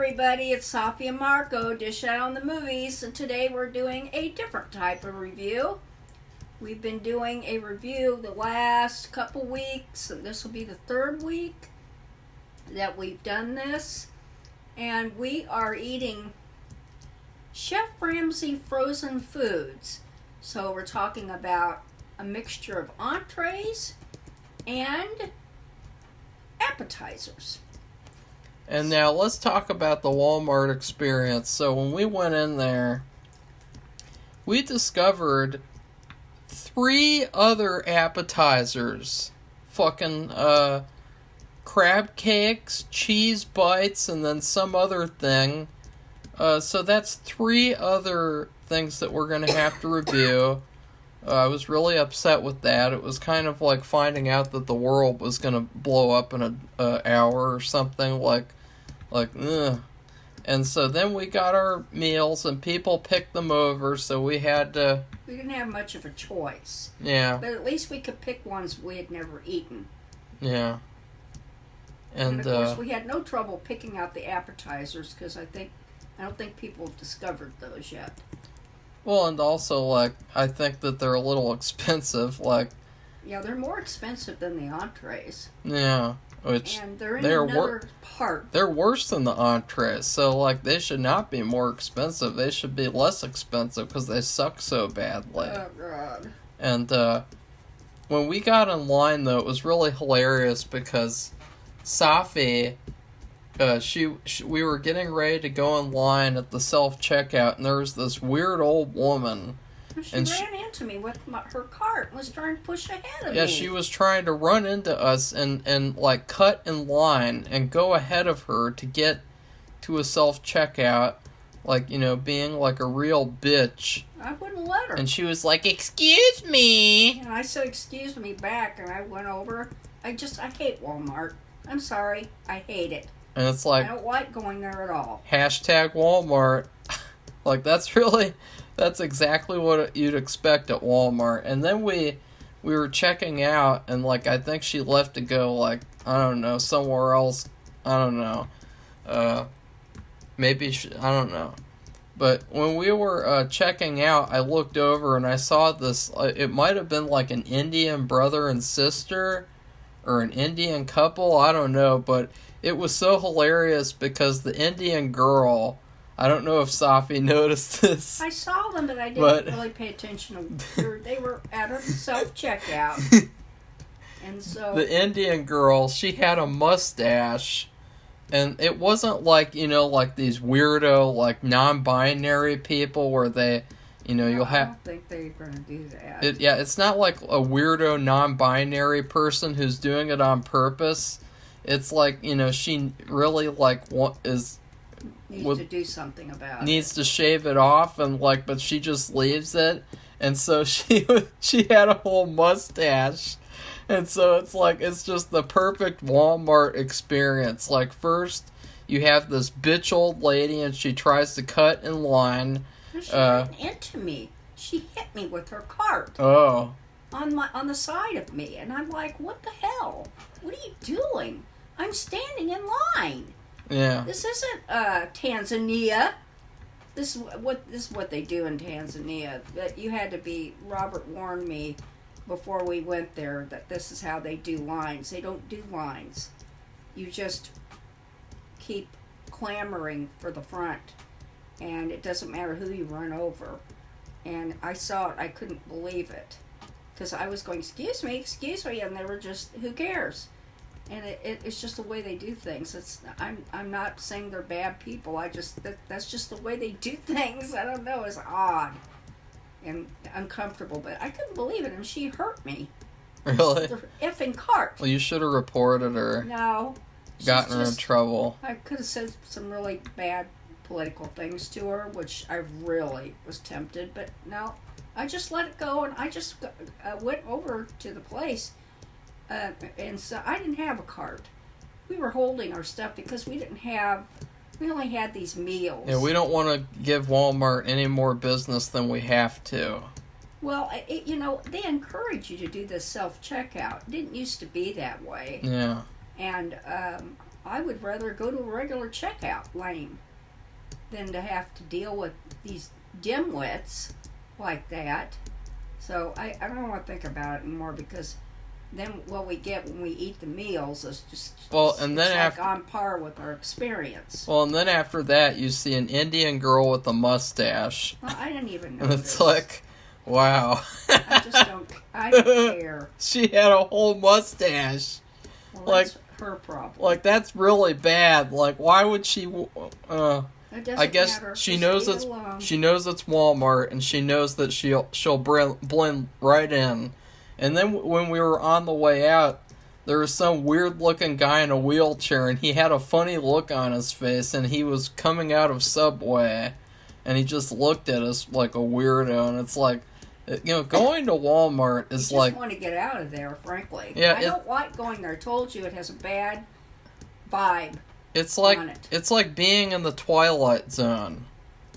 everybody, it's Sari and Marco, Dish Out on the Movies, and today we're doing a different type of review. We've been doing a review the last couple weeks, and this will be the third week that we've done this, and we are eating Chef Ramsay frozen foods. So we're talking about a mixture of entrees and appetizers. And now let's talk about the Walmart experience. So when we went in there, we discovered 3 other appetizers. Fucking crab cakes, cheese bites, and then some other thing. So that's 3 other things that we're going to have to review. I was really upset with that. It was kind of like finding out that the world was going to blow up in an hour or something. Ugh. And so then we got our meals, and people picked them over, so we had to... We didn't have much of a choice. Yeah. But at least we could pick ones we had never eaten. Yeah. And of course, we had no trouble picking out the appetizers, because I don't think people have discovered those yet. Well, and also, I think that they're a little expensive, Yeah, they're more expensive than the entrees. Yeah. And they're in another part. They're worse than the entrees, so they should not be more expensive. They should be less expensive because they suck so badly. Oh God! And when we got in line, though, it was really hilarious because Safi, we were getting ready to go in line at the self-checkout, and there was this weird old woman. She ran into me with her cart and was trying to push ahead of me. Yeah, she was trying to run into us and cut in line and go ahead of her to get to a self-checkout, being like a real bitch. I wouldn't let her. And she was like, "Excuse me." And I said, "Excuse me," back, and I went over. I hate Walmart. I'm sorry, I hate it. And it's like... I don't like going there at all. #Walmart. That's exactly what you'd expect at Walmart. And then we were checking out, and I think she left to go I don't know, somewhere else. I don't know. Maybe I don't know. But when we were checking out, I looked over and I saw this. It might have been an Indian brother and sister, or an Indian couple. I don't know, but it was so hilarious because the Indian girl. I don't know if Safi noticed this. I saw them, but I didn't really pay attention. They were at a self-checkout. And so... The Indian girl, she had a mustache. And it wasn't these weirdo, non-binary people where they, you'll have... I don't think they're going to do that. It's not like a weirdo non-binary person who's doing it on purpose. It's she really, is... Needs to do something about it. Needs to shave it off, but she just leaves it, and so she had a whole mustache, and so it's just the perfect Walmart experience. First you have this bitch old lady, and she tries to cut in line. She ran into me. She hit me with her cart. Oh. On the side of me, and I'm like, what the hell? What are you doing? I'm standing in line. Yeah. This isn't Tanzania. This is what they do in Tanzania. That you had to be. Robert warned me before we went there that this is how they do lines. They don't do lines. You just keep clamoring for the front, and it doesn't matter who you run over. And I saw it. I couldn't believe it because I was going, excuse me, and they were just, who cares? And it's just the way they do things. I'm not saying they're bad people. That's just the way they do things. I don't know. It's odd and uncomfortable. But I couldn't believe it, and she hurt me. Really? The effing cart. Well, you should have reported her. No. Gotten her in trouble. I could have said some really bad political things to her, which I really was tempted. But no, I just let it go, and I just went over to the place. And so I didn't have a cart. We were holding our stuff because we only had these meals. Yeah, we don't want to give Walmart any more business than we have to. Well, they encourage you to do this self-checkout. It didn't used to be that way. Yeah. And I would rather go to a regular checkout lane than to have to deal with these dimwits like that. So I don't want to think about it anymore, because then what we get when we eat the meals is just and then like on par with our experience. Well, and then after that, you see an Indian girl with a mustache. Well, I didn't even know. And it's like, wow. I don't care. She had a whole mustache. Well, like, that's her problem. Like, that's really bad. Like, why would she... I guess matter. she knows it's Walmart, and she knows that she'll blend right in. And then when we were on the way out, there was some weird-looking guy in a wheelchair, and he had a funny look on his face, and he was coming out of Subway, and he just looked at us like a weirdo, and it's like, going to Walmart is like... I just want to get out of there, frankly. Yeah, I don't like going there. I told you, it has a bad vibe. It's like being in the Twilight Zone,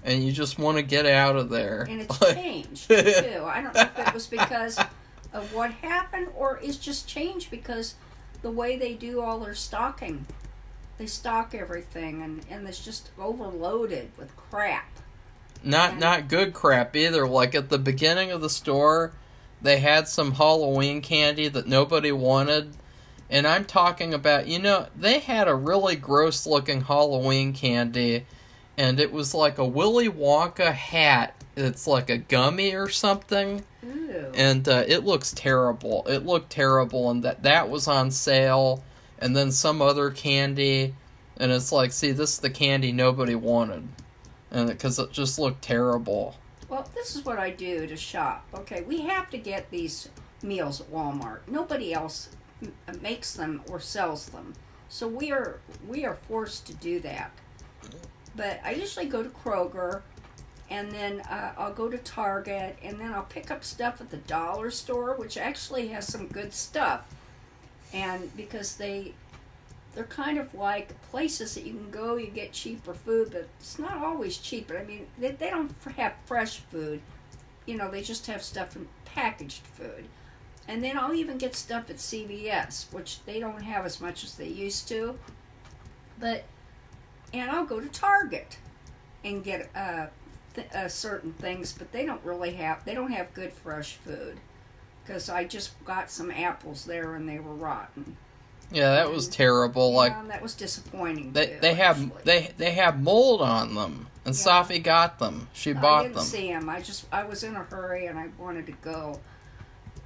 and you just want to get out of there. And it's changed, too. I don't know if it was because of what happened, or it's just changed because the way they do all their stocking. They stock everything, and it's just overloaded with crap. Not good crap either. Like at the beginning of the store, they had some Halloween candy that nobody wanted. And I'm talking about, they had a really gross looking Halloween candy, and it was like a Willy Wonka hat. It's like a gummy or something. Ooh. And it looks terrible. It looked terrible, and that was on sale. And then some other candy, and it's like, see, this is the candy nobody wanted. And because it just looked terrible. Well, this is what I do to shop. Okay, we have to get these meals at Walmart. Nobody else makes them or sells them, so we are forced to do that. But I usually go to Kroger, and then I'll go to Target, and then I'll pick up stuff at the dollar store, which actually has some good stuff. And because they're kind of like places that you can go, you get cheaper food, but it's not always cheap. But I mean, they don't have fresh food, they just have stuff in packaged food. And then I'll even get stuff at CVS, which they don't have as much as they used to. And I'll go to Target and get certain things, but they don't have good fresh food. Because I just got some apples there and they were rotten. Yeah, that was terrible. That was disappointing. They have mold on them, and Safi got them. She bought them. I didn't see them. I was in a hurry and I wanted to go.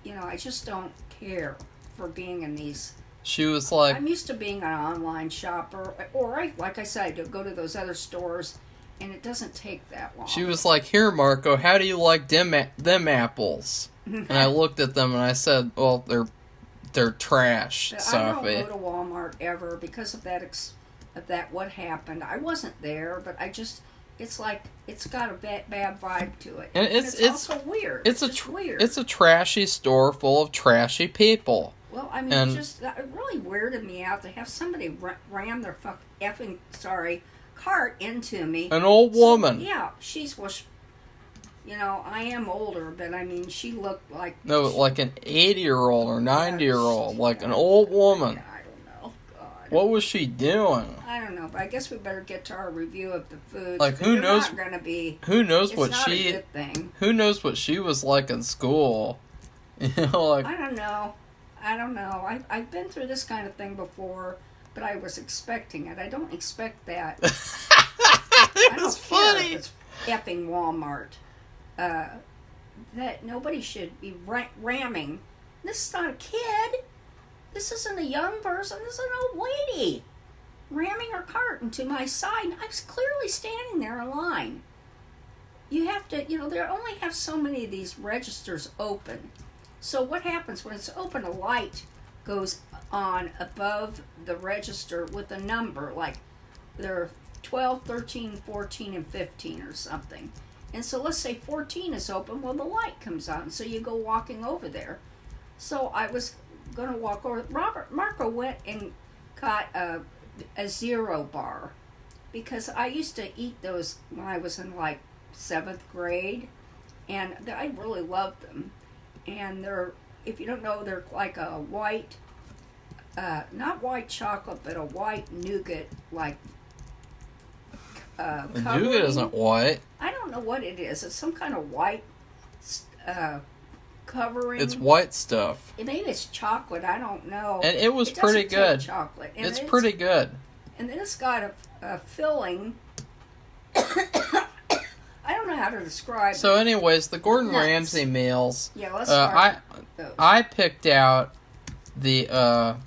I just don't care for being in these. She was like, I'm used to being an online shopper, or like I said, to go to those other stores, and it doesn't take that long. She was like, here, Marco, how do you like them apples? And I looked at them and I said, well, they're trash, Safi. I don't go to Walmart ever because of that what happened. I wasn't there, but it's like it's got a bad vibe to it. And it's also weird. It's weird. It's a trashy store full of trashy people. Well, I mean, it really weirded me out to have somebody ram their cart into me. An old woman. Yeah, I am older, but I mean, she looked like... No, like an 80-year-old or 90-year-old, like an old woman. I don't know. God. What was she doing? I don't know, but I guess we better get to our review of the food. Like, who knows? Not gonna be, who knows it's what not she... a good thing. Who knows what she was like in school? I don't know. I've been through this kind of thing before, but I was expecting it. I don't expect that. It's funny. It's effing Walmart. That nobody should be ramming. This is not a kid. This isn't a young person. This is an old lady ramming her cart into my side. I was clearly standing there in line. You have to, they only have so many of these registers open. So what happens when it's open, a light goes on above the register with a number, like there are 12, 13, 14, and 15 or something. And so let's say 14 is open, well, the light comes on, so you go walking over there. So I was going to walk over. Marco went and got a zero bar, because I used to eat those when I was in like 7th grade, and I really loved them. And if you don't know, they're like a white not white chocolate, but a white nougat, like, The covering. nougat isn't white. I don't know what it is. It's some kind of white covering. It's white stuff. Maybe it's chocolate. I don't know. And it was It pretty doesn't good. taste chocolate. And It's pretty good. And then it's got a filling. I don't know how to describe So, it. anyways, the Gordon Nuts. Ramsay meals. Yeah, let's start with those. I picked out the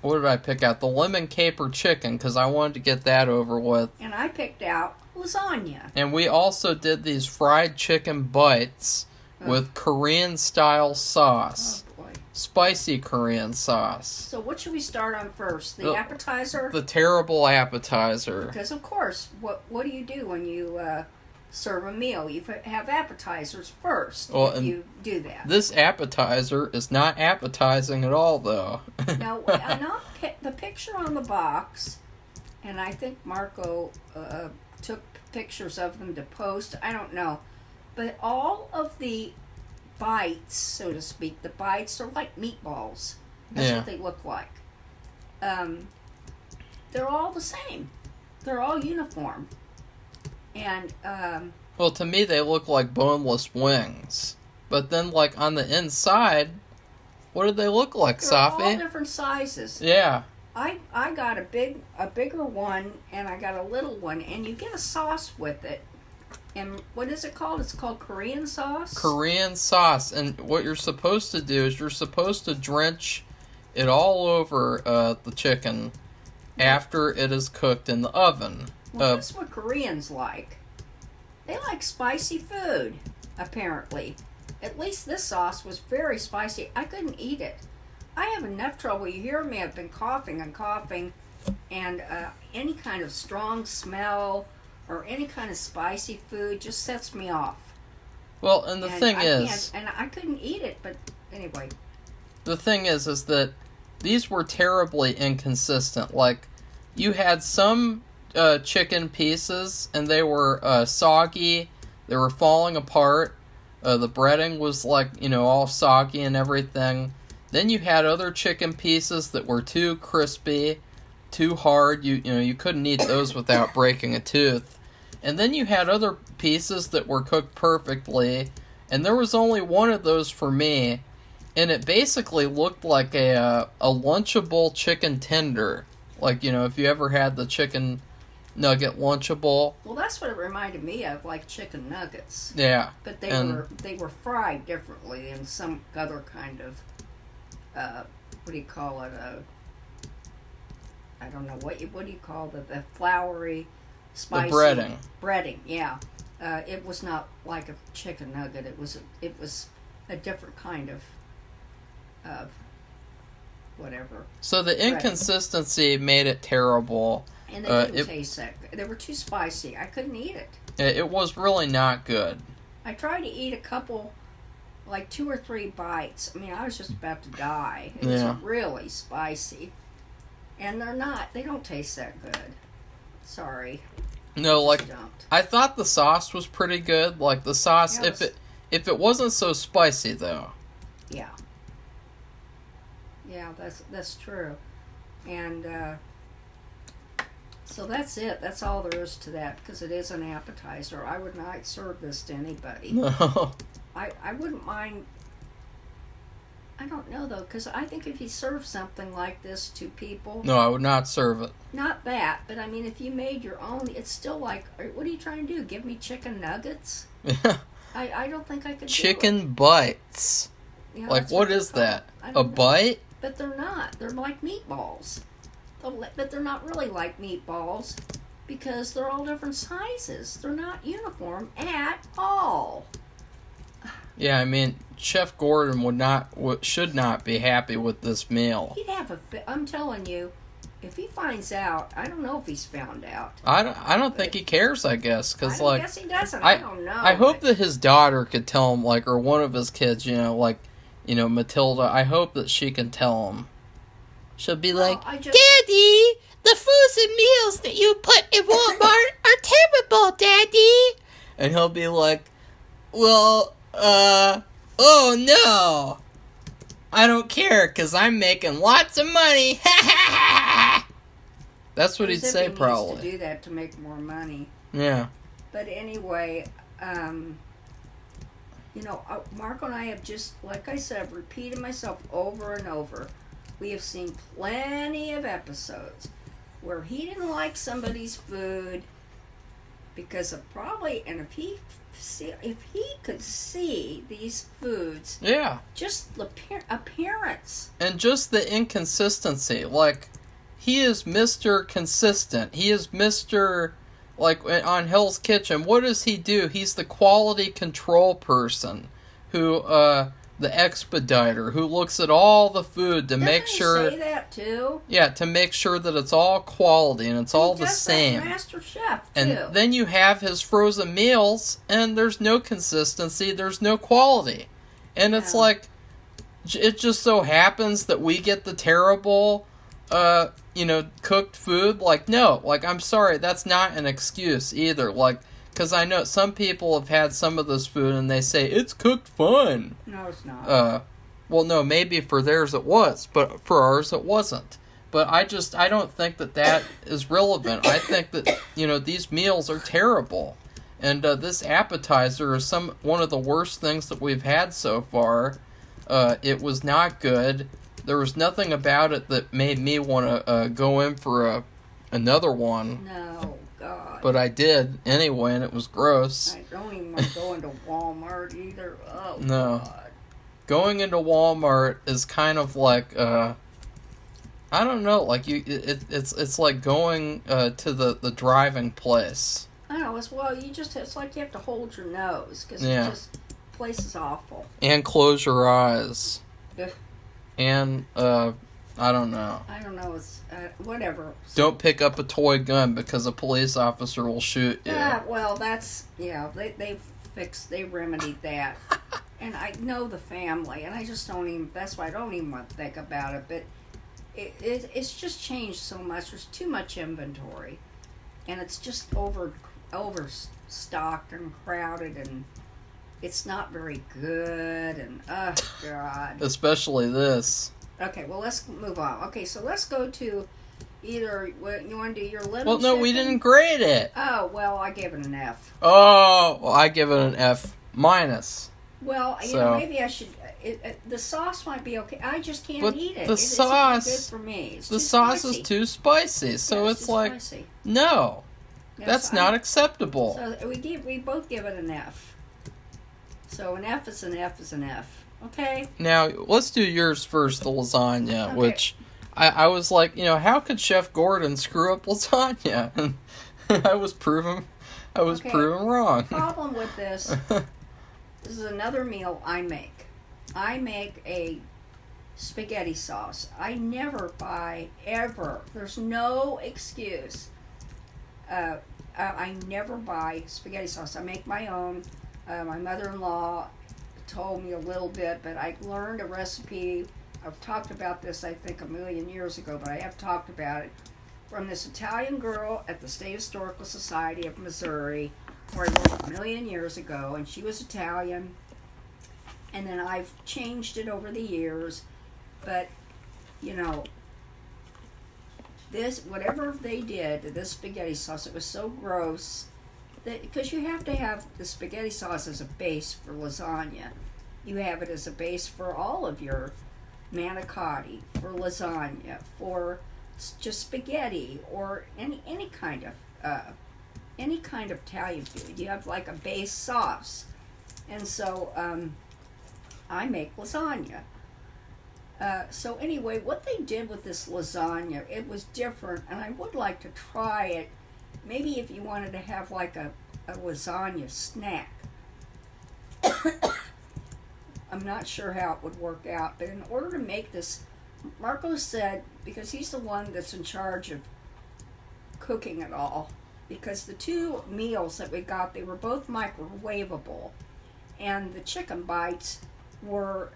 what did I pick out? The lemon caper chicken because I wanted to get that over with. And I picked out lasagna. And we also did these fried chicken bites with Korean style sauce. Oh boy. Spicy Korean sauce. So what should we start on first? The The- appetizer? The terrible appetizer. Because of course, what do you do when you serve a meal? You have appetizers first. Well, if and you do that. This appetizer is not appetizing at all, though. Now, the picture on the box, and I think Marco took pictures of them to post. I don't know. But all of the bites, so to speak, the bites are like meatballs. That's what they look like. They're all the same. They're all uniform. And, Well, to me, they look like boneless wings. But then, like, on the inside, what do they look like, they're all Safi? different sizes. Yeah. I got a bigger one, and I got a little one, and you get a sauce with it. And what is it called? It's called Korean sauce? Korean sauce. And what you're supposed to do is you're supposed to drench it all over the chicken after it is cooked in the oven. Well, that's what Koreans like. They like spicy food, apparently. At least this sauce was very spicy. I couldn't eat it. I have enough trouble. You hear me, I've been coughing and coughing. And any kind of strong smell or any kind of spicy food just sets me off. Well, and the thing is... And I couldn't eat it, but anyway. The thing is that these were terribly inconsistent. Like, you had some chicken pieces, and they were soggy. They were falling apart. The breading was, like, all soggy and everything. Then you had other chicken pieces that were too crispy, too hard. You couldn't eat those without breaking a tooth. And then you had other pieces that were cooked perfectly. And there was only one of those for me. And it basically looked like a Lunchable chicken tender. Like, if you ever had the chicken nugget Lunchable. Well, that's what it reminded me of, like chicken nuggets. Yeah. But they were fried differently than some other kind of, what do you call it? I don't know, what do you call the floury, spicy. The breading. Breading, yeah. It was not like a chicken nugget. It was a different kind of whatever. So the inconsistency made it terrible. And they didn't taste that good. They were too spicy. I couldn't eat it. It was really not good. I tried to eat a couple, like 2 or 3 bites. I mean, I was just about to die. It was really spicy. And they don't taste that good. Sorry. No, like, I thought the sauce was pretty good. Like, the sauce, if it wasn't so spicy, though. Yeah. Yeah, that's true. And, so that's it. That's all there is to that, because it is an appetizer. I would not serve this to anybody. No. I wouldn't mind. I don't know, though, because I think if you serve something like this to people... No, I would not serve it. Not that, but I mean, if you made your own, it's still like, what are you trying to do? Give me chicken nuggets? I don't think I could Chicken do it. bites. Yeah, Like, what is that? A know. bite? But they're not. They're like meatballs. But they're not really like meatballs because they're all different sizes. They're not uniform at all. Yeah, I mean, Chef Gordon should not be happy with this meal. He'd have I'm telling you, if he finds out, I don't know if he's found out. I don't think he cares, I guess, because I guess he doesn't. I don't know. I hope that his daughter could tell him, like, or one of his kids, Matilda. I hope that she can tell him. She'll be like, Daddy, the foods and meals that you put in Walmart are terrible, Daddy. And he'll be like, well, oh no. I don't care, because I'm making lots of money. That's what he'd say, probably. Needs to do that to make more money. Yeah. But anyway, Marco and I have just, like I said, repeated myself over and over. We have seen plenty of episodes where he didn't like somebody's food because of probably, and if he could see these foods, yeah, just the appearance and just the inconsistency, like he is Mr. Consistent. He is Mr. Like on Hell's Kitchen. What does he do? He's the quality control person who the expediter who looks at all the food to make sure. Doesn't he say that too? Yeah, to make sure that it's all quality and it's all the same. Masterchef too. And then you have his frozen meals, and there's no consistency, there's no quality, and it's like it just so happens that we get the terrible, cooked food. Like no, like I'm sorry, that's not an excuse either. Like. Because I know some people have had some of this food and they say, it's cooked fine. No, it's not. Well, no, maybe for theirs it was, but for ours it wasn't. But I don't think that is relevant. I think that, these meals are terrible. And this appetizer is one of the worst things that we've had so far. It was not good. There was nothing about it that made me want to go in for another one. No. God. But I did anyway, and it was gross. I don't even want to go into Walmart either. Oh, no. God. Going into Walmart is kind of like, I don't know, like it's like going to the driving place. I know, it's like you have to hold your nose, because the place is awful. And close your eyes. Ugh. And, I don't know. It's whatever. Don't pick up a toy gun because a police officer will shoot you. Yeah, well, they remedied that. And I know the family, and I just that's why I don't even want to think about it, but it's just changed so much. There's too much inventory, and it's just overstocked and crowded, and it's not very good, and oh, God. Especially this. Okay, well, let's move on. Okay, so let's go to either, you want to do your little Well, no, chicken? we didn't grade it. Oh, well, I gave it an F. Oh, well, I give it an F minus. Well, maybe I should, the sauce might be okay. I just can't eat it. The sauce, it's good for me. It's the sauce is too spicy, so it's like, spicy. No, that's not acceptable. So we both give it an F. So an F is an F is an F. Okay. Now, let's do yours first, the lasagna, which I was like, how could Chef Gordon screw up lasagna? And I was proven wrong. The problem with this is another meal I make. I make a spaghetti sauce. I never buy, ever. There's no excuse. I never buy spaghetti sauce. I make my own. My mother-in-law told me a little bit, but I learned a recipe. I've talked about this, I think, a million years ago, but I have talked about it from this Italian girl at the State Historical Society of Missouri, where I worked a million years ago, and she was Italian, and then I've changed it over the years, but, this, whatever they did to this spaghetti sauce, it was so gross. Because you have to have the spaghetti sauce as a base for lasagna. You have it as a base for all of your manicotti, for lasagna, for just spaghetti, or any kind of Italian food. You have like a base sauce, and so I make lasagna. So anyway, what they did with this lasagna, it was different, and I would like to try it. Maybe if you wanted to have like a lasagna snack. I'm not sure how it would work out, but in order to make this, Marco said, because he's the one that's in charge of cooking it all, because the two meals that we got, they were both microwavable, and the chicken bites were,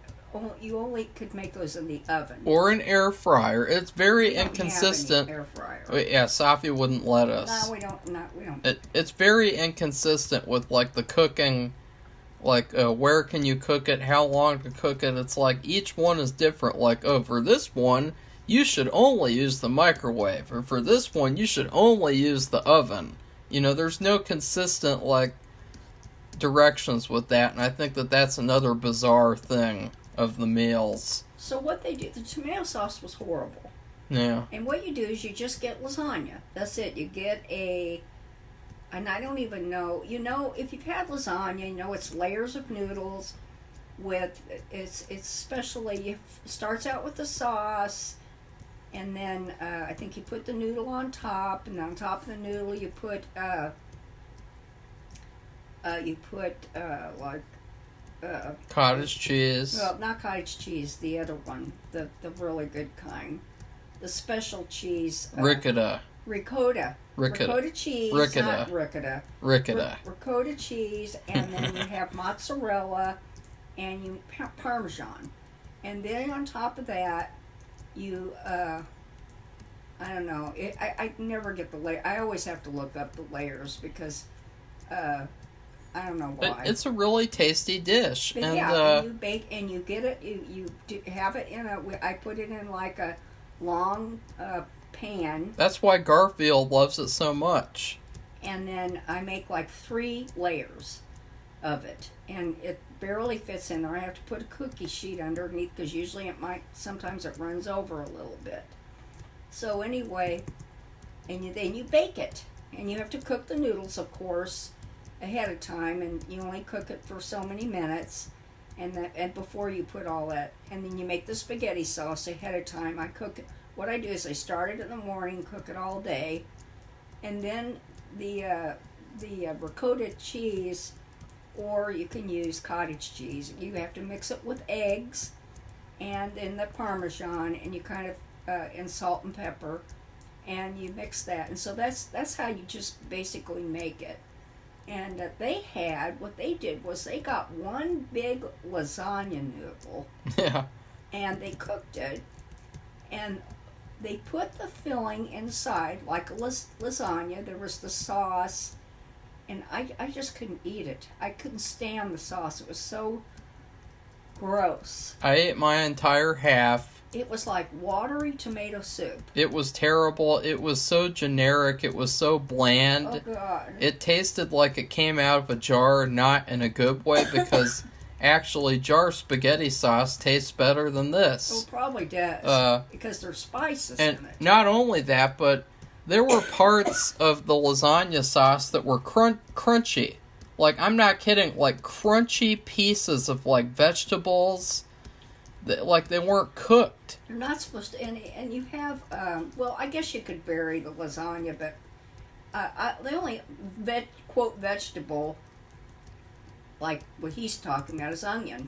you only could make those in the oven. Or an air fryer. It's very inconsistent. Air fryer. Yeah, Safi wouldn't let us. No, we don't. It's very inconsistent with like the cooking Like, where can you cook it, how long to cook it. It's like each one is different. Like, oh, for this one, you should only use the microwave. Or for this one, you should only use the oven. You know, there's no consistent, like, directions with that. And I think that that's another bizarre thing of the meals. So what they do, the tomato sauce was horrible. Yeah. And what you do is you just get lasagna. That's it. You get and I don't even know, you know, if you've had lasagna, you know it's layers of noodles with, it's especially, it starts out with the sauce, and then I think you put the noodle on top, and on top of the noodle you put Cottage cheese. well, not cottage cheese, the other one, the really good kind. The special cheese. Ricotta. Ricotta. Ricotta cheese. Ricotta. Not ricotta. Ricotta. Ricotta cheese, and then you have mozzarella, and you Parmesan, and then on top of that, you I don't know. I never get the layer. I always have to look up the layers because I don't know why. But it's a really tasty dish, But and yeah, and you bake and you get it. You have it in a. I put it in like a long pan, that's why Garfield loves it so much. and then I make like 3 layers of it, and it barely fits in there. I have to put a cookie sheet underneath because usually sometimes it runs over a little bit. So anyway, and then you bake it, and you have to cook the noodles, of course, ahead of time, and you only cook it for so many minutes, and before you put all that, and then you make the spaghetti sauce ahead of time. I cook it. What I do is I start it in the morning, cook it all day, and then the ricotta cheese, or you can use cottage cheese. You have to mix it with eggs, and then the Parmesan, and you kind of and salt and pepper, and you mix that, and so that's how you just basically make it. And what they did was they got one big lasagna noodle, Yeah. and they cooked it, and they put the filling inside like a lasagna. There was the sauce, and I just couldn't eat it. I couldn't stand the sauce. It was so gross. I ate my entire half. It was like watery tomato soup. It was terrible. It was so generic. It was so bland. Oh, God. It tasted like it came out of a jar, not in a good way, because actually jar spaghetti sauce tastes better than this. Well, it probably does. Because there's spices And in it. not only that, but there were parts of the lasagna sauce that were crunchy. Like, I'm not kidding, like crunchy pieces of like vegetables that, like, they weren't cooked. You're not supposed to, and you have, well, I guess you could vary the lasagna, but the only quote vegetable, like what he's talking about, is onion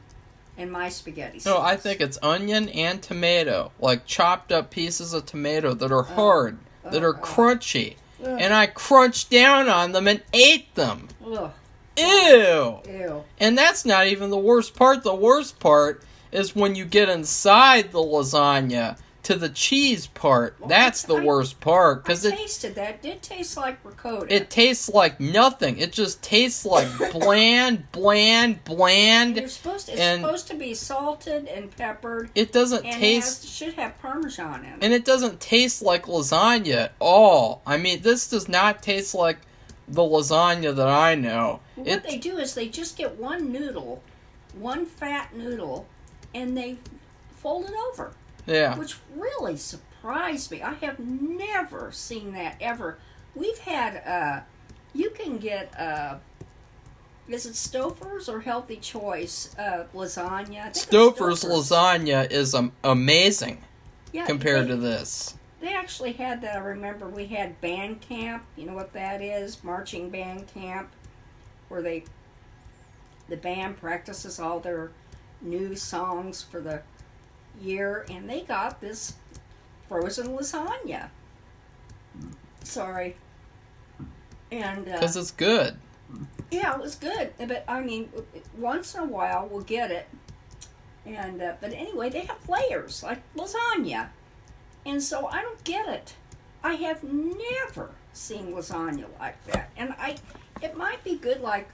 in my spaghetti sauce. No, I think it's onion and tomato, like chopped up pieces of tomato that are hard, that are crunchy. Ugh. And I crunched down on them and ate them. Ugh. Ew! Ew. And that's not even the worst part. The worst part is when you get inside the lasagna to the cheese part. Well, That's the worst part. I tasted that. It did taste like ricotta. It tastes like nothing. It just tastes like bland. And it's supposed to be salted and peppered. It doesn't and taste... it should have Parmesan in it. And it doesn't taste like lasagna at all. I mean, this does not taste like the lasagna that I know. Well, what they do is they just get one noodle, one fat noodle, and they fold it over. Yeah. Which really surprised me. I have never seen that ever. We've had, you can get, is it Stouffer's or Healthy Choice lasagna? I think Stouffer's it's lasagna is amazing compared to they, this. They actually had that. I remember we had band camp. You know what that is? Marching band camp, where the band practices all their new songs for the year, and they got this frozen lasagna. Sorry. And Because it's good. yeah, it was good. But I mean, once in a while we'll get it. And but anyway, they have layers like lasagna, and so I don't get it. I have never seen lasagna like that, and it might be good like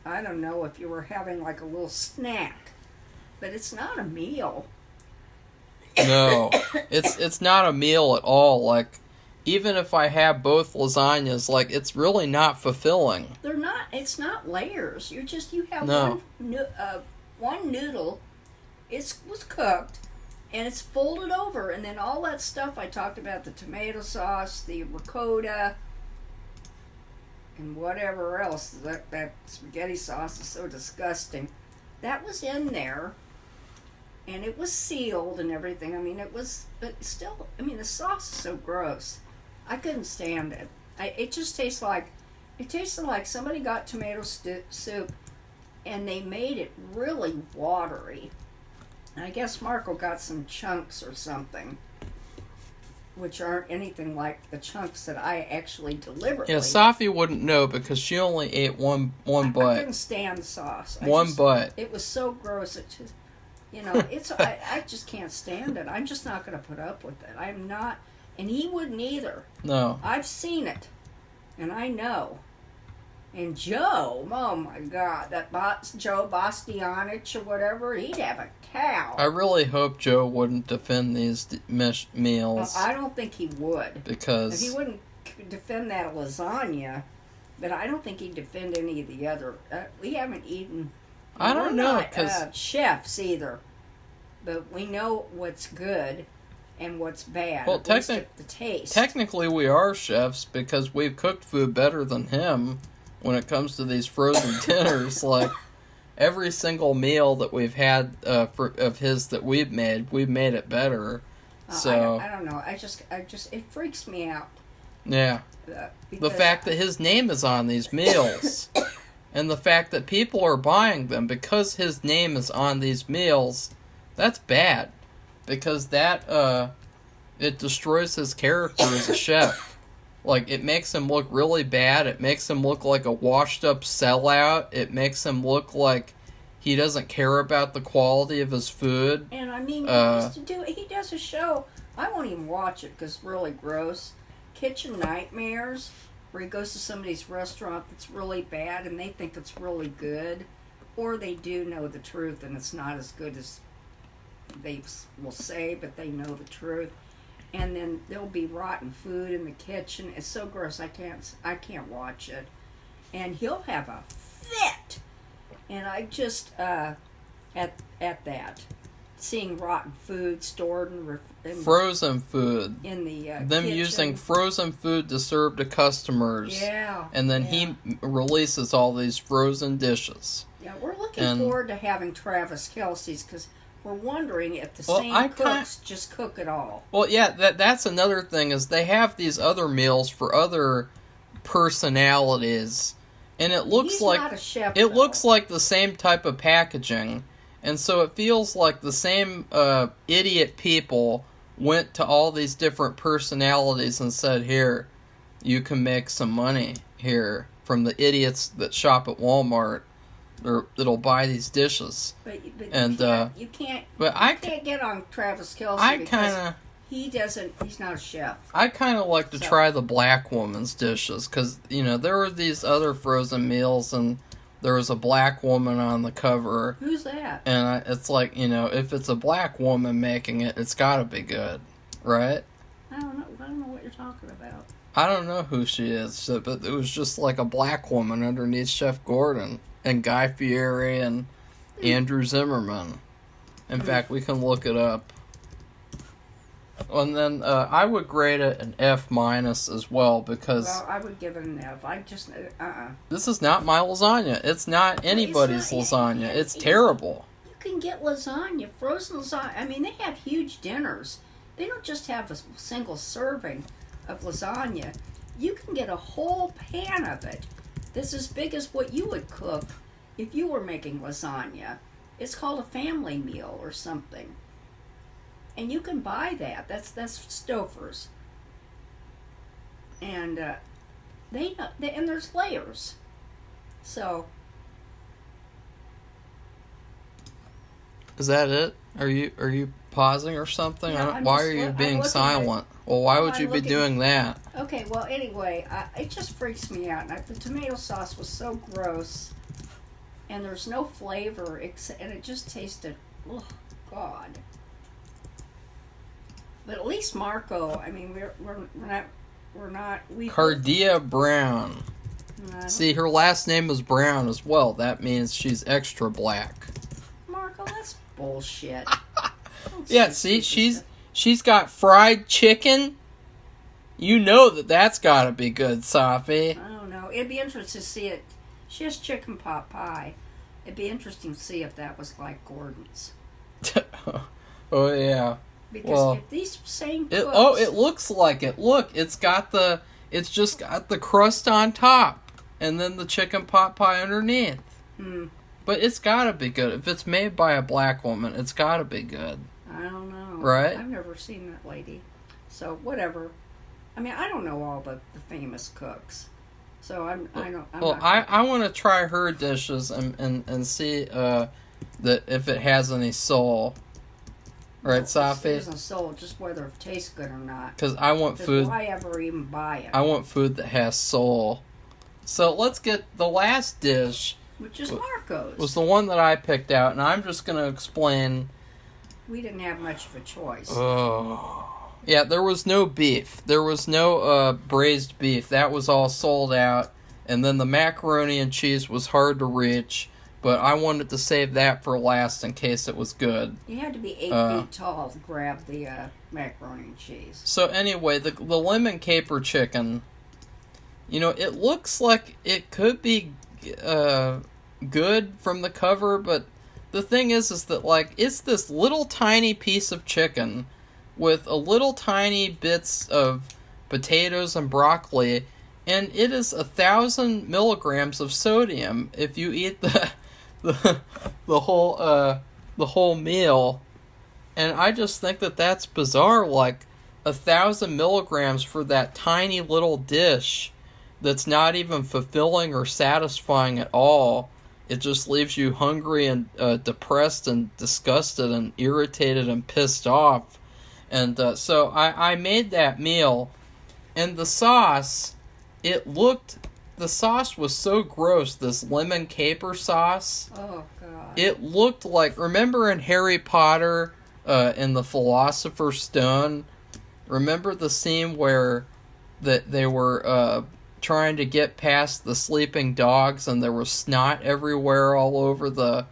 I don't know if you were having like a little snack, but it's not a meal. No, it's not a meal at all. Like, even if I have both lasagnas, like, it's really not fulfilling. They're not. It's not layers. You have No. one noodle. Was cooked, and it's folded over, and then all that stuff I talked about, the tomato sauce, the ricotta, and whatever else, that spaghetti sauce is so disgusting. That was in there, and it was sealed and everything. I mean, but still, I mean, the sauce is so gross. I couldn't stand it. It just tasted like somebody got tomato soup, and they made it really watery. I guess Marco got some chunks or something, which aren't anything like the chunks that I actually deliberately. Yeah, Safi wouldn't know because she only ate one bite. I couldn't stand the sauce. One bite. It was so gross. It just, I just can't stand it. I'm just not going to put up with it. I'm not, and he wouldn't either. No. I've seen it, and I know. And Joe, oh my God, Joe Bastianich or whatever, he'd have a cow. I really hope Joe wouldn't defend these meals. Well, I don't think he would. Because he wouldn't defend that lasagna, but I don't think he'd defend any of the other. We haven't eaten. I don't know, We're not chefs either, but we know what's good and what's bad. Well, at least the taste. Technically, we are chefs because we've cooked food better than him. When it comes to these frozen dinners, like every single meal that we've had of his that we've made it better. So I don't know. I just it freaks me out. Yeah, the fact that his name is on these meals, and the fact that people are buying them because his name is on these meals, that's bad, because that it destroys his character as a chef. Like, it makes him look really bad. It makes him look like a washed-up sellout. It makes him look like he doesn't care about the quality of his food. And, I mean, he does a show. I won't even watch it because it's really gross. Kitchen Nightmares, where he goes to somebody's restaurant that's really bad and they think it's really good. Or they do know the truth and it's not as good as they will say, but they know the truth. And then there'll be rotten food in the kitchen. It's so gross. I can't watch it. And he'll have a fit. And I just at that, seeing rotten food stored in frozen food in the them kitchen. Using frozen food to serve to customers. Yeah. And then he releases all these frozen dishes. Yeah, we're looking forward to having Travis Kelsey's because we're wondering if the same cooks just cook it all. Well, yeah, that's another thing is they have these other meals for other personalities, and it looks He's like not a chef, it though. looks like the same type of packaging, and so it feels like the same idiot people went to all these different personalities and said, "Here, you can make some money here from the idiots that shop at Walmart." Or that'll buy these dishes, but and you can't get on Travis Kelsey because he's not a chef. I kind of like to try the black woman's dishes because there were these other frozen meals and there was a black woman on the cover. Who's that? And it's like if it's a black woman making it, it's got to be good, right? I don't know what you're talking about. I don't know who she is, but it was just like a black woman underneath Chef Gordon. And Guy Fieri and Andrew Zimmerman. In fact, we can look it up. And then I would grade it an F- as well because... Well, I would give it an F. I just... This is not my lasagna. It's not anybody's lasagna. It's terrible. You can get lasagna, frozen lasagna. I mean, they have huge dinners. They don't just have a single serving of lasagna. You can get a whole pan of it. This is as big as what you would cook if you were making lasagna. It's called a family meal or something. And you can buy that. That's Stouffer's. And and there's layers. So is that it? Are you pausing or something? Yeah, why are you being silent? Well, why would you be doing that? Okay, well, anyway, it just freaks me out. The tomato sauce was so gross. and there's no flavor, and it just tasted, oh God. But at least Marco, I mean, we're not, Cardia Brown. See, her last name is Brown as well. That means she's extra black. Marco, that's bullshit. Yeah, see, she's got fried chicken. You know that's got to be good, Safi. I don't know. It'd be interesting to see it. She has chicken pot pie. It'd be interesting to see if that was like Gordon's. Oh yeah. Because if these same cooks... it looks like it. Look, it's just got the crust on top, and then the chicken pot pie underneath. But it's gotta be good. If it's made by a black woman, it's gotta be good. I don't know. Right? I've never seen that lady. So, whatever. I mean, I don't know all the famous cooks. So, I want to try her dishes and see that if it has any soul. Right, Safi? It isn't soul, just whether it tastes good or not. Because I want food. Why ever even buy it? I want food that has soul. So let's get the last dish. Which is Marco's. Was the one that I picked out, and I'm just going to explain. We didn't have much of a choice. Oh. Yeah, there was no beef. There was no braised beef. That was all sold out. And then the macaroni and cheese was hard to reach. But I wanted to save that for last in case it was good. You had to be 8 feet tall to grab the macaroni and cheese. So anyway, the lemon caper chicken, it looks like it could be good from the cover, but the thing is that, like, it's this little tiny piece of chicken with a little tiny bits of potatoes and broccoli, and it is 1,000 milligrams of sodium if you eat the whole meal. And I just think that's bizarre. Like 1,000 milligrams for that tiny little dish that's not even fulfilling or satisfying at all. It just leaves you hungry and depressed and disgusted and irritated and pissed off. And so I made that meal, and the sauce, the sauce was so gross, this lemon caper sauce. Oh, God. It looked like, remember in Harry Potter, in the Philosopher's Stone, remember the scene where they were trying to get past the sleeping dogs and there was snot everywhere all over the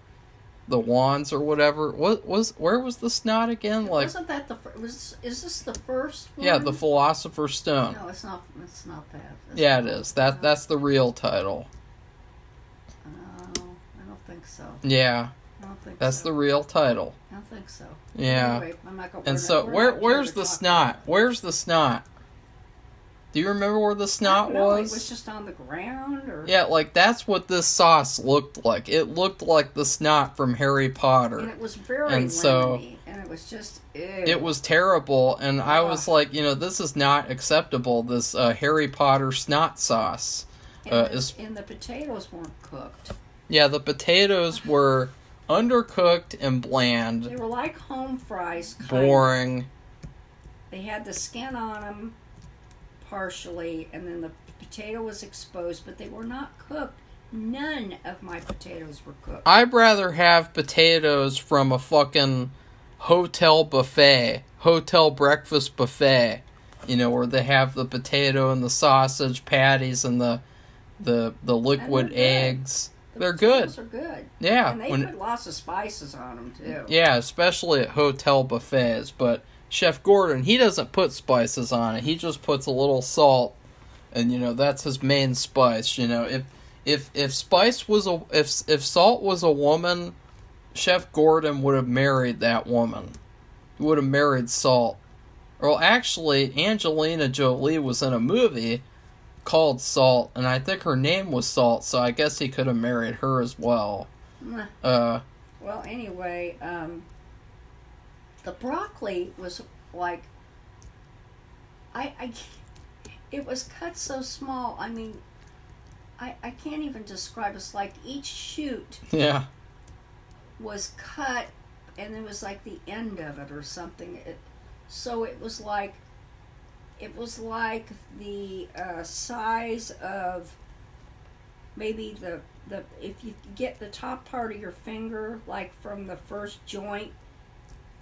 wands or whatever? Where was the snot again? Like, wasn't that is this the first one? Yeah, the Philosopher's Stone. No, it's not that. Yeah, it is. That's the real title. I don't think so. Yeah. I don't think that's so. the real title. I don't think so. Yeah. Anyway, I'm not gonna, and so where's the snot? Where's the snot? Do you remember where the snot was? It was just on the ground, or yeah, like that's what this sauce looked like. It looked like the snot from Harry Potter. And it was very lemony, and it was just ew. It was terrible, and I was like, this is not acceptable. This Harry Potter snot sauce. And the potatoes weren't cooked. Yeah, the potatoes were undercooked and bland. They were like home fries. Boring. They had the skin on them. Partially, and then the potato was exposed, but they were not cooked. None of my potatoes were cooked. I'd rather have potatoes from a fucking hotel breakfast buffet, where they have the potato and the sausage patties and the liquid eggs. They're good. Those are good. Yeah. And they put lots of spices on them, too. Yeah, especially at hotel buffets, but Chef Gordon, he doesn't put spices on it. He just puts a little salt, and that's his main spice. If spice was if salt was a woman, Chef Gordon would have married that woman. He would have married Salt. Well, actually, Angelina Jolie was in a movie called Salt, and I think her name was Salt, so I guess he could have married her as well. Well, anyway, the broccoli was like, it was cut so small. I mean, I can't even describe. It's like each shoot was cut, and it was like the end of it or something. So it was like the size of maybe if you get the top part of your finger, like from the first joint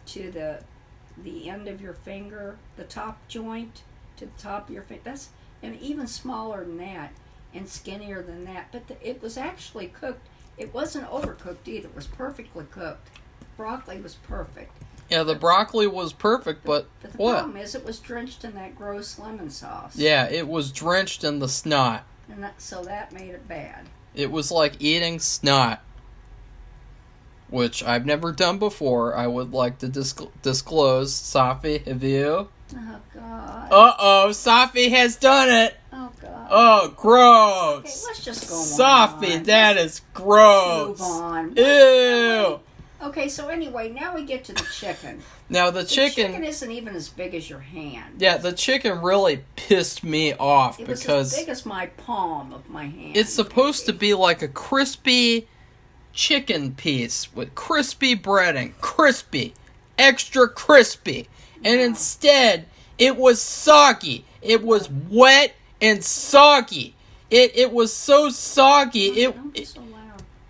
to the end of your finger, the top joint to the top of your finger, that's, and even smaller than that and skinnier than that. But it was actually cooked. It wasn't overcooked either. It was perfectly cooked. Broccoli was perfect. Yeah, the broccoli was perfect, but the what? problem is it was drenched in that gross lemon sauce. Yeah, it was drenched in the snot. And so that made it bad. It was like eating snot, which I've never done before. I would like to disclose. Safi, have you? Oh, God. Uh-oh, Safi has done it. Oh, God. Oh, gross. Okay, let's just go Safi, on. that is gross. Let's move on. Ew. Okay, so anyway, now we get to the chicken. Now the The chicken chicken isn't even as big as your hand. Yeah, the chicken really pissed me off It was because as big as my palm of my hand. it's supposed to be like a crispy chicken piece with crispy breading. Crispy. Extra crispy. And No. instead, it was soggy. It was wet and soggy. It was so soggy. Don't be so loud.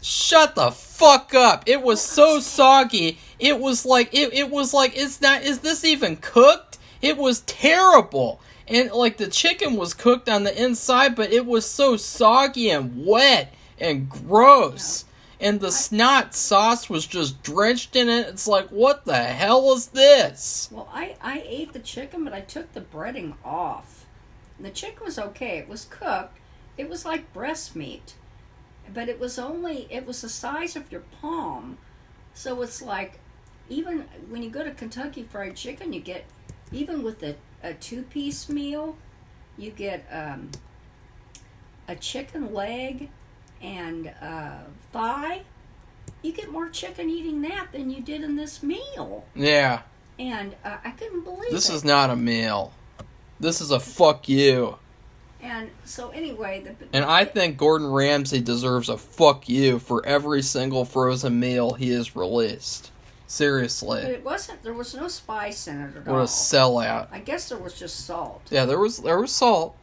Shut the fuck up. It was so soggy. It was like is this even cooked? It was terrible. And like the chicken was cooked on the inside, but it was so soggy and wet and gross. And the snot sauce was just drenched in it. It's like, what the hell is this? Well, I ate the chicken, but I took the breading off. And the chicken was okay. It was cooked. It was like breast meat. But it was the size of your palm. So it's like, even when you go to Kentucky Fried Chicken, you get, even with a two-piece meal, you get a chicken leg and thigh. You get more chicken eating that than you did in this meal. Yeah. And I couldn't believe This it. is not a meal. This is a fuck you. And so anyway, And I think Gordon Ramsay deserves a fuck you for every single frozen meal he has released. but Seriously. there was no spice in it at all. What a sellout. I guess there was just salt. Yeah, there was salt.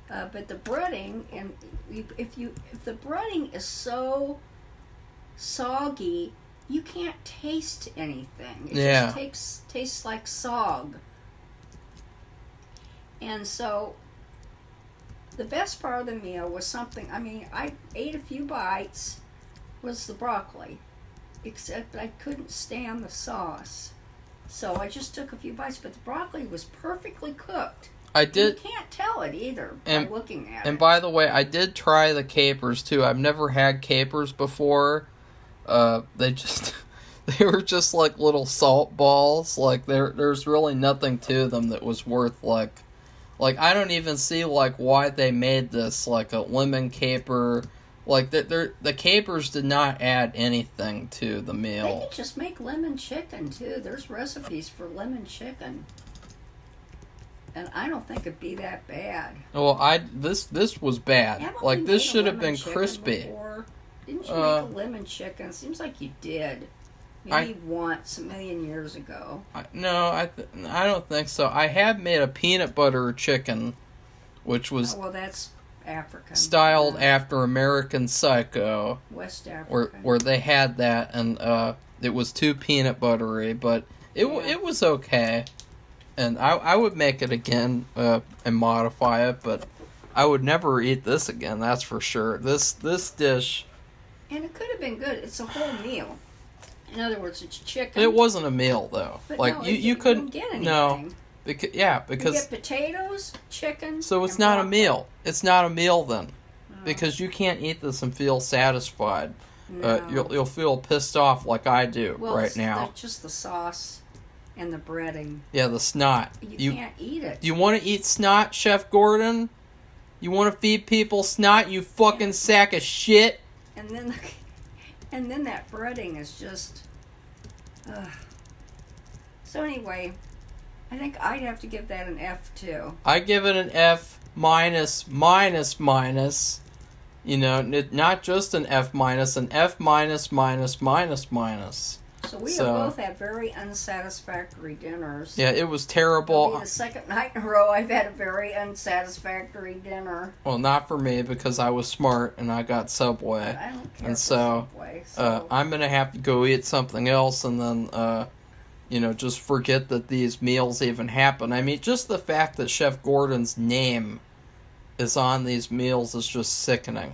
But the breading, and if the breading is so soggy, you can't taste anything. It just tastes like sog. And so the best part of the meal was something, I mean, I ate a few bites, was the broccoli. Except I couldn't stand the sauce. So I just took a few bites, but the broccoli was perfectly cooked. I did. You can't tell it either by looking at it. And by the way, I did try the capers too. I've never had capers before. They were just like little salt balls. Like there's really nothing to them that was worth like I don't even see like why they made this like a lemon caper. Like the capers did not add anything to the meal. They could just make lemon chicken too. There's recipes for lemon chicken. And I don't think it'd be that bad. Well, this was bad. Haven't Like we this made a should have lemon been chicken crispy. before? Didn't you make a lemon chicken? Seems like you did. Maybe once, a million years ago. I don't think so. I have made a peanut butter chicken, which was Well, that's African. styled after American Psycho, West African. where they had that, and it was too peanut buttery, but it was okay. And I would make it again and modify it, but I would never eat this again. That's for sure. This dish. And it could have been good. It's a whole meal. In other words, it's chicken. It wasn't a meal though. But like no, you couldn't get anything. No, because You get potatoes, chicken. so it's and not a broccoli. meal. It's not a meal then, No. because you can't eat this and feel satisfied. No. You'll feel pissed off like I do Well, right it's now. just the sauce and the breading. Yeah, the snot. You can't eat it. You want to eat snot, Chef Gordon? You want to feed people snot? You fucking sack of shit. And then that breading is just. Ugh. So anyway, I think I'd have to give that an F too. I give it an F minus minus minus. You know, not just an F minus, an F minus minus minus minus. So we have both had very unsatisfactory dinners. Yeah, it was It'll terrible. be the second night in a row I've had a very unsatisfactory dinner. Well, not for me because I was smart and I got Subway. I don't care And for so, Subway. So I'm going to have to go eat something else and then, just forget that these meals even happen. I mean, just the fact that Chef Gordon's name is on these meals is just sickening.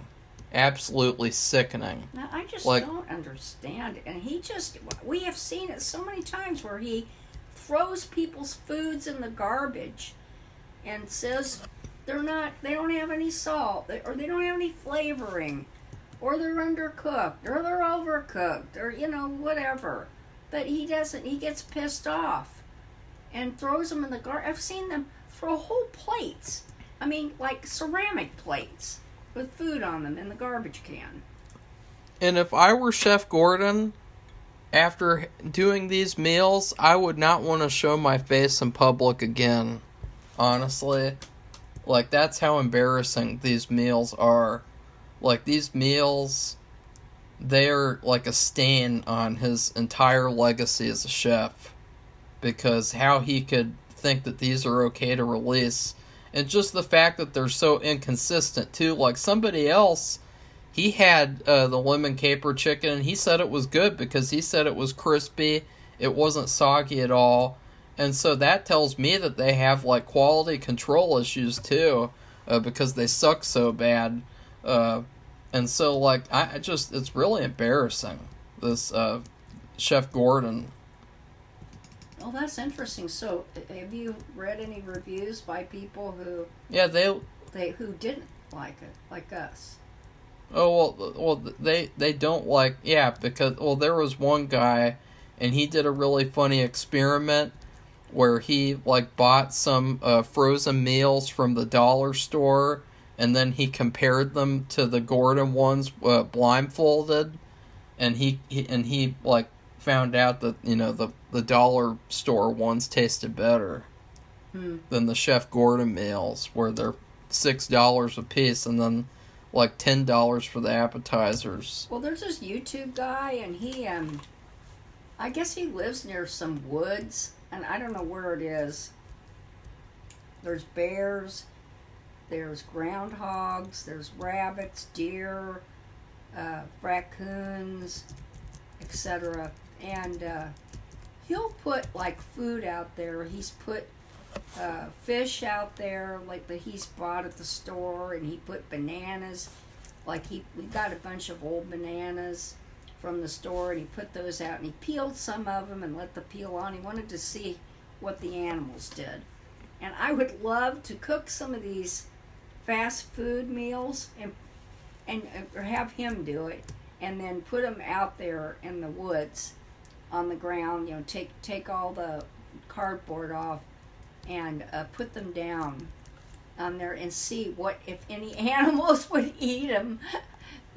Absolutely sickening. now, I just like- don't understand it. And we have seen it so many times where he throws people's foods in the garbage and says they don't have any salt, or they don't have any flavoring, or they're undercooked, or they're overcooked, or, whatever. But he doesn't. He gets pissed off and throws them in the garbage. I've seen them throw whole plates. I mean, like ceramic plates with food on them in the garbage can. And if I were Chef Gordon, after doing these meals, I would not want to show my face in public again. Honestly. Like, that's how embarrassing these meals are. Like, these meals, they're like a stain on his entire legacy as a chef. Because how he could think that these are okay to release. And just the fact that they're so inconsistent, too. Like, somebody else, he had the lemon caper chicken, and he said it was good because he said it was crispy. It wasn't soggy at all. And so that tells me that they have, like, quality control issues, too. Because they suck so bad. And so, like, it's really embarrassing. This Chef Gordon. Oh, that's interesting. So, have you read any reviews by people who who didn't like it, like us? Oh, they don't like, because, there was one guy, and he did a really funny experiment where he, like, bought some frozen meals from the dollar store, and then he compared them to the Gordon ones blindfolded, and he like, found out that, the dollar store ones tasted better than the Chef Gordon meals, where they're $6 a piece, and then like $10 for the appetizers. Well, there's this YouTube guy, and he, I guess he lives near some woods, and I don't know where it is. There's bears, there's groundhogs, there's rabbits, deer, raccoons, etc. And he'll put, like, food out there. He's put fish out there, like, that he's bought at the store, and he put bananas. Like, we got a bunch of old bananas from the store, and he put those out, and he peeled some of them and let the peel on. He wanted to see what the animals did. And I would love to cook some of these fast food meals and or have him do it, and then put them out there in the woods on the ground. Take all the cardboard off and put them down on there and see what, if any, animals would eat them.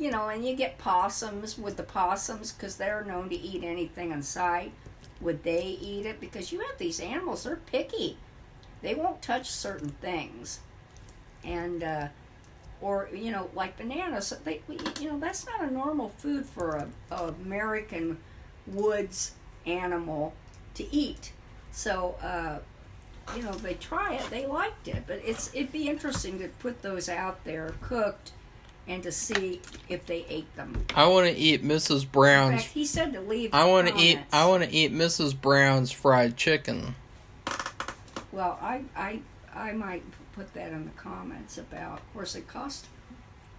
And you get possums with the possums, because they're known to eat anything in sight. Would they eat it? Because you have these animals, they're picky. They won't touch certain things. And, or, like bananas, that's not a normal food for a American woods animal to eat. So, they try it, they liked it, but it'd be interesting to put those out there cooked and to see if they ate them. I want to eat Mrs. Brown's. In fact, he said to leave. I want to eat Mrs. Brown's fried chicken. Well, I might put that in the comments about. Of course, it cost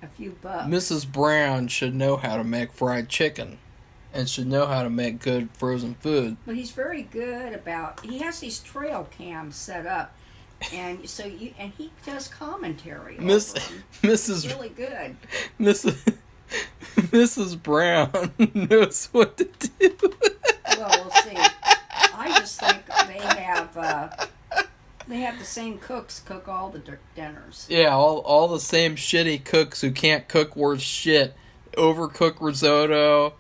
a few bucks. Mrs. Brown should know how to make fried chicken, and should know how to make good frozen food. But he's very good about. He has these trail cams set up, and so he does commentary. Mrs. Really good. Mrs. Brown knows what to do. Well, we'll see. I just think they have the same cooks cook all the dinners. Yeah, all the same shitty cooks who can't cook worth shit. Overcook risotto,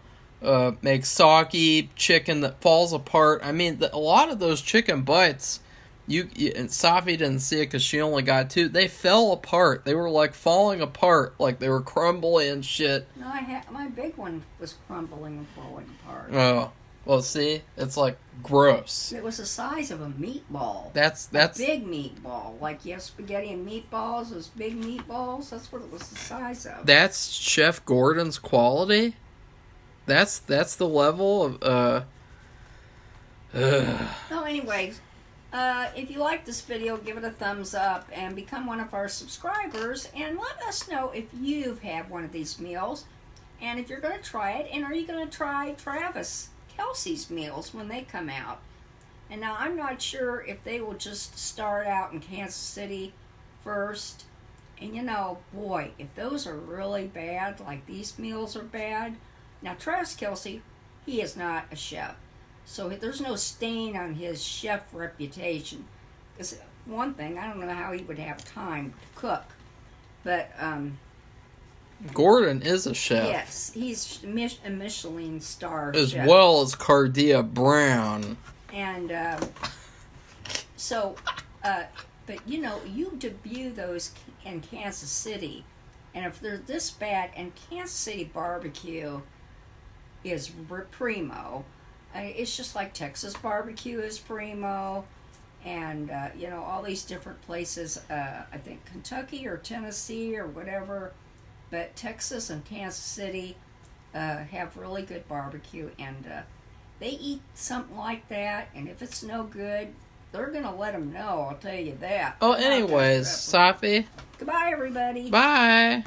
make soggy chicken that falls apart. I mean, a lot of those chicken bites, and Safi didn't see it because she only got two. They fell apart. They were like falling apart, like they were crumbling and shit. No, my big one was crumbling and falling apart. Oh, Well, see, it's like gross. It was the size of a meatball. That's a big meatball. Like you have spaghetti and meatballs, those big meatballs. That's what it was the size of. That's Chef Gordon's quality. That's the level of So, anyways, if you like this video, give it a thumbs up and become one of our subscribers. And let us know if you've had one of these meals, and if you're going to try it. And are you going to try Travis Kelsey's meals when they come out? And now I'm not sure if they will just start out in Kansas City first. And you know, boy, if those are really bad, like these meals are bad. Now Travis Kelsey, he is not a chef, so there's no stain on his chef reputation. Because one thing, I don't know how he would have time to cook, but Gordon is a chef. yes, he's a Michelin star As chef. well as Cardia Brown. And but you know, you debut those in Kansas City, and if they're this bad, and Kansas City barbecue is primo. It's just like Texas barbecue is primo, and you know, all these different places. I think Kentucky or Tennessee or whatever, but Texas and Kansas City have really good barbecue, and they eat something like that. And if it's no good, they're gonna let them know. I'll tell you that. Oh, anyways, Safi. Goodbye, everybody. Bye.